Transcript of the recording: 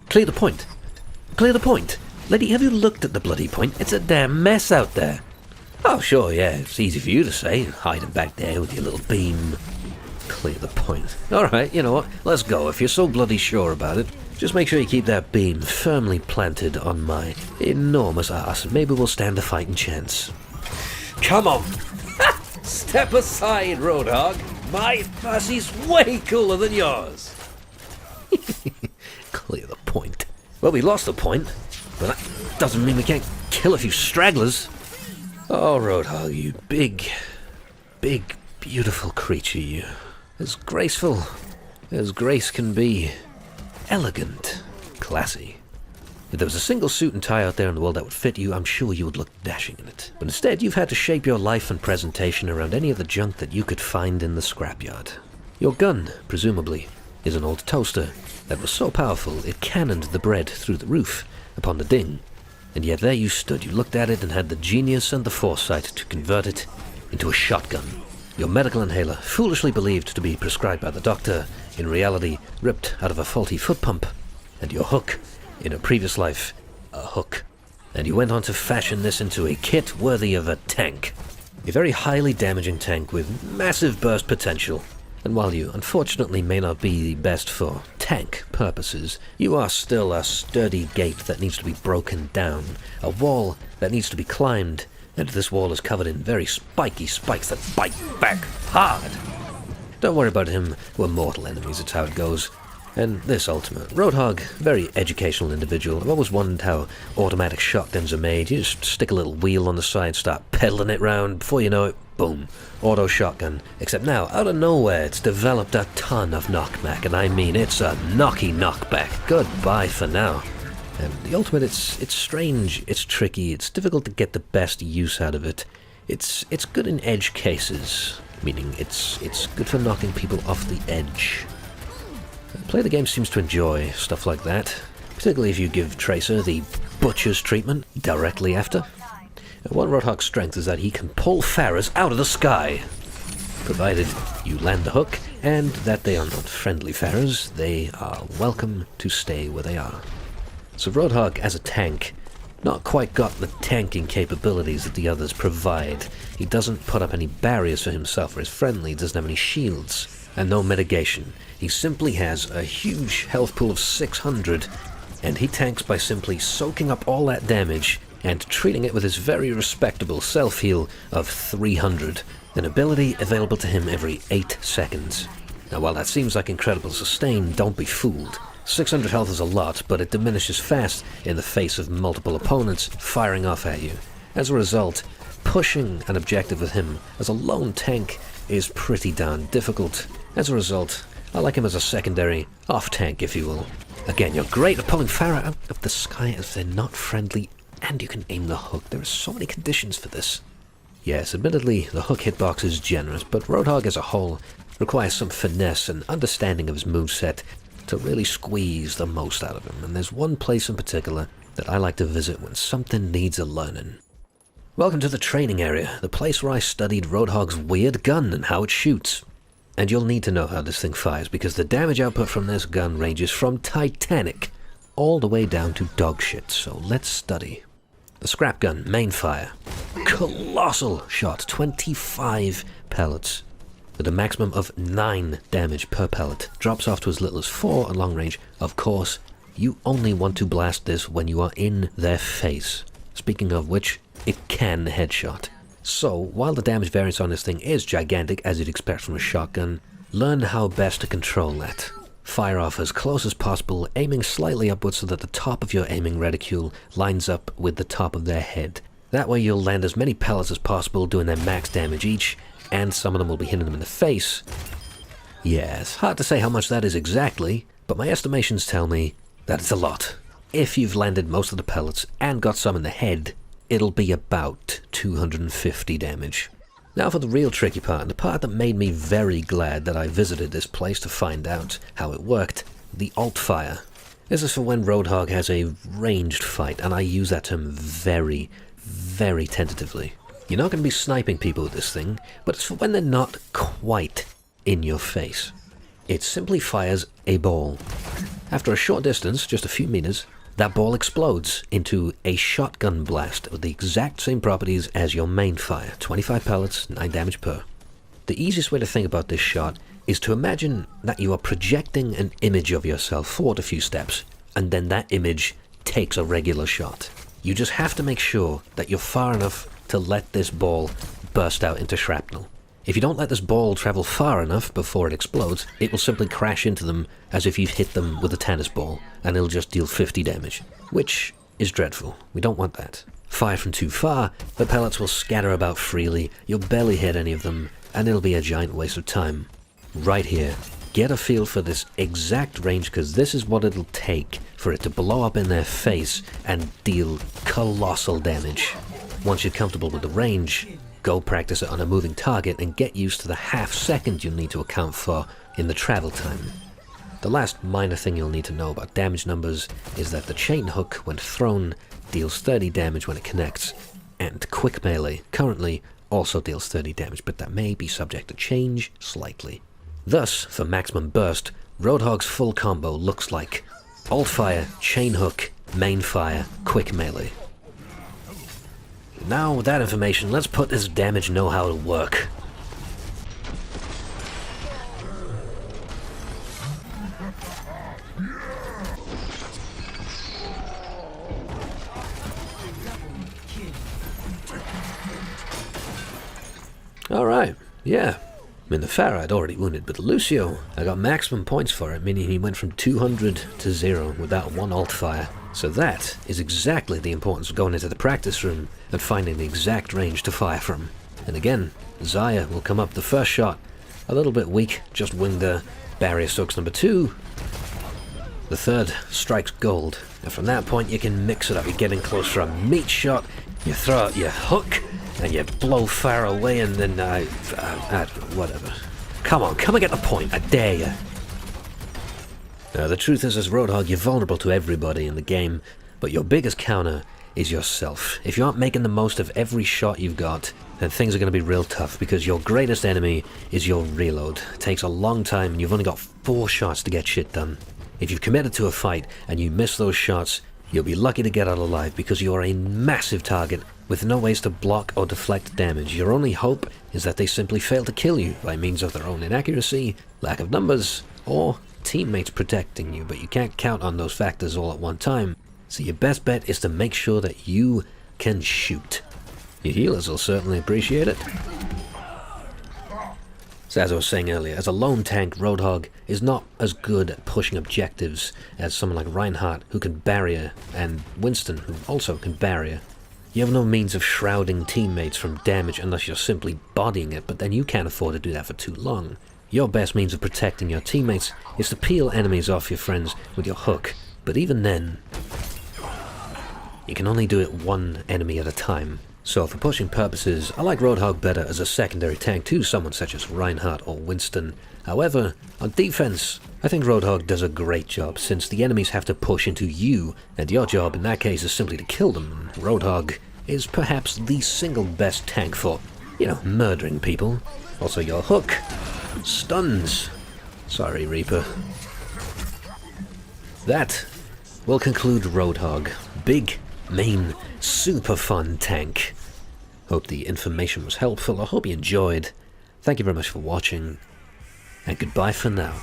Clear the point. Clear the point. Lady, have you looked at the bloody point? It's a damn mess out there. Oh, sure, yeah, it's easy for you to say, hiding back there with your little beam. Clear the point. Alright, you know what? Let's go. If you're so bloody sure about it, just make sure you keep that beam firmly planted on my enormous ass. Maybe we'll stand a fighting chance. Come on! Step aside, Roadhog. My pussy's way cooler than yours. Clear the point. Well, we lost the point, but that doesn't mean we can't kill a few stragglers. Oh, Roadhog, you big, beautiful creature, you. As graceful as grace can be. Elegant. Classy. If there was a single suit and tie out there in the world that would fit you, I'm sure you would look dashing in it. But instead, you've had to shape your life and presentation around any of the junk that you could find in the scrapyard. Your gun, presumably, is an old toaster that was so powerful it cannoned the bread through the roof upon the ding. And yet there you stood, you looked at it and had the genius and the foresight to convert it into a shotgun. Your medical inhaler, foolishly believed to be prescribed by the doctor, in reality ripped out of a faulty foot pump. And your hook, in a previous life, a hook. And you went on to fashion this into a kit worthy of a tank. A very highly damaging tank with massive burst potential. And while you unfortunately may not be the best for tank purposes, you are still a sturdy gate that needs to be broken down, a wall that needs to be climbed, and this wall is covered in very spiky spikes that bite back hard. Don't worry about him, we're mortal enemies, it's how it goes. And this ultimate, Roadhog, very educational individual. I've always wondered how automatic shotguns are made. You just stick a little wheel on the side, start pedaling it round, before you know it, boom, auto shotgun. Except now, out of nowhere, it's developed a ton of knockback, and I mean it's a knockback. Goodbye for now. And the ultimate, it's strange, it's tricky, it's difficult to get the best use out of it. It's good in edge cases, meaning it's good for knocking people off the edge. Play the game seems to enjoy stuff like that, particularly if you give Tracer the butcher's treatment directly after. One Roadhog's strength is that he can pull Pharahs out of the sky, provided you land the hook, and that they are not friendly Pharahs. They are welcome to stay where they are. So Roadhog, as a tank, not quite got the tanking capabilities that the others provide. He doesn't put up any barriers for himself or his friendly, doesn't have any shields, and no mitigation. He simply has a huge health pool of 600, and he tanks by simply soaking up all that damage and treating it with his very respectable self-heal of 300, an ability available to him every 8 seconds. Now while that seems like incredible sustain, don't be fooled. 600 health is a lot, but it diminishes fast in the face of multiple opponents firing off at you. As a result, pushing an objective with him as a lone tank is pretty darn difficult. As a result, I like him as a secondary off-tank, if you will. Again, you're great at pulling Pharah out of the sky as they're not friendly, and you can aim the hook. There are so many conditions for this. Yes, admittedly, the hook hitbox is generous, but Roadhog as a whole requires some finesse and understanding of his moveset to really squeeze the most out of him, and there's one place in particular that I like to visit when something needs a learning. Welcome to the training area, the place where I studied Roadhog's weird gun and how it shoots. And you'll need to know how this thing fires, because the damage output from this gun ranges from Titanic all the way down to dog shit, so let's study. The scrap gun, main fire. Colossal shot, 25 pellets. With a maximum of 9 damage per pellet. Drops off to as little as 4 at long range. Of course, you only want to blast this when you are in their face. Speaking of which, it can headshot. So, while the damage variance on this thing is gigantic, as you'd expect from a shotgun, learn how best to control that. Fire off as close as possible, aiming slightly upwards so that the top of your aiming reticule lines up with the top of their head. That way you'll land as many pellets as possible, doing their max damage each, and some of them will be hitting them in the face. Yes, hard to say how much that is exactly, but my estimations tell me that it's a lot. If you've landed most of the pellets and got some in the head, it'll be about 250 damage. Now for the real tricky part, and the part that made me very glad that I visited this place to find out how it worked, the alt fire. This is for when Roadhog has a ranged fight, and I use that term very, very tentatively. You're not going to be sniping people with this thing, but it's for when they're not quite in your face. It simply fires a ball. After a short distance, just a few meters, that ball explodes into a shotgun blast with the exact same properties as your main fire. 25 pellets, 9 damage per. The easiest way to think about this shot is to imagine that you are projecting an image of yourself forward a few steps, and then that image takes a regular shot. You just have to make sure that you're far enough to let this ball burst out into shrapnel. If you don't let this ball travel far enough before it explodes, it will simply crash into them as if you've hit them with a tennis ball, and it'll just deal 50 damage, which is dreadful. We don't want that. Fire from too far, the pellets will scatter about freely, you'll barely hit any of them, and it'll be a giant waste of time. Right here, get a feel for this exact range, because this is what it'll take for it to blow up in their face and deal colossal damage. Once you're comfortable with the range, go practice it on a moving target and get used to the half second you'll need to account for in the travel time. The last minor thing you'll need to know about damage numbers is that the chain hook, when thrown, deals 30 damage when it connects, and quick melee currently also deals 30 damage, but that may be subject to change slightly. Thus, for maximum burst, Roadhog's full combo looks like alt fire, chain hook, main fire, quick melee. Now with that information, let's put this damage know-how to work. Alright, yeah. I mean, the Pharah I'd already wounded, but Lucio, I got maximum points for it, meaning he went from 200 to 0 without one alt fire. So that is exactly the importance of going into the practice room and finding the exact range to fire from. And again, Zaya will come up the first shot, a little bit weak, just winged the barrier soaks number 2. The third strikes gold, and from that point you can mix it up. You're getting close for a meat shot, you throw out your hook, and you blow far away, and then whatever. Come on get the point, I dare you. The truth is, as Roadhog, you're vulnerable to everybody in the game, but your biggest counter is yourself. If you aren't making the most of every shot you've got, then things are going to be real tough, because your greatest enemy is your reload. It takes a long time, and you've only got 4 shots to get shit done. If you've committed to a fight, and you miss those shots, you'll be lucky to get out alive, because you're a massive target with no ways to block or deflect damage. Your only hope is that they simply fail to kill you by means of their own inaccuracy, lack of numbers, or teammates protecting you, but you can't count on those factors all at one time. So your best bet is to make sure that you can shoot. Your healers will certainly appreciate it. So as I was saying earlier, as a lone tank, Roadhog is not as good at pushing objectives as someone like Reinhardt, who can barrier, and Winston, who also can barrier. You have no means of shrouding teammates from damage unless you're simply bodying it, but then you can't afford to do that for too long. Your best means of protecting your teammates is to peel enemies off your friends with your hook, but even then, you can only do it one enemy at a time. So for pushing purposes, I like Roadhog better as a secondary tank to someone such as Reinhardt or Winston. However, on defense, I think Roadhog does a great job, since the enemies have to push into you, and your job in that case is simply to kill them. Roadhog is perhaps the single best tank for, murdering people. Also, your hook stuns. Sorry, Reaper. That will conclude Roadhog. Big, main, super fun tank. Hope the information was helpful. I hope you enjoyed. Thank you very much for watching, and goodbye for now.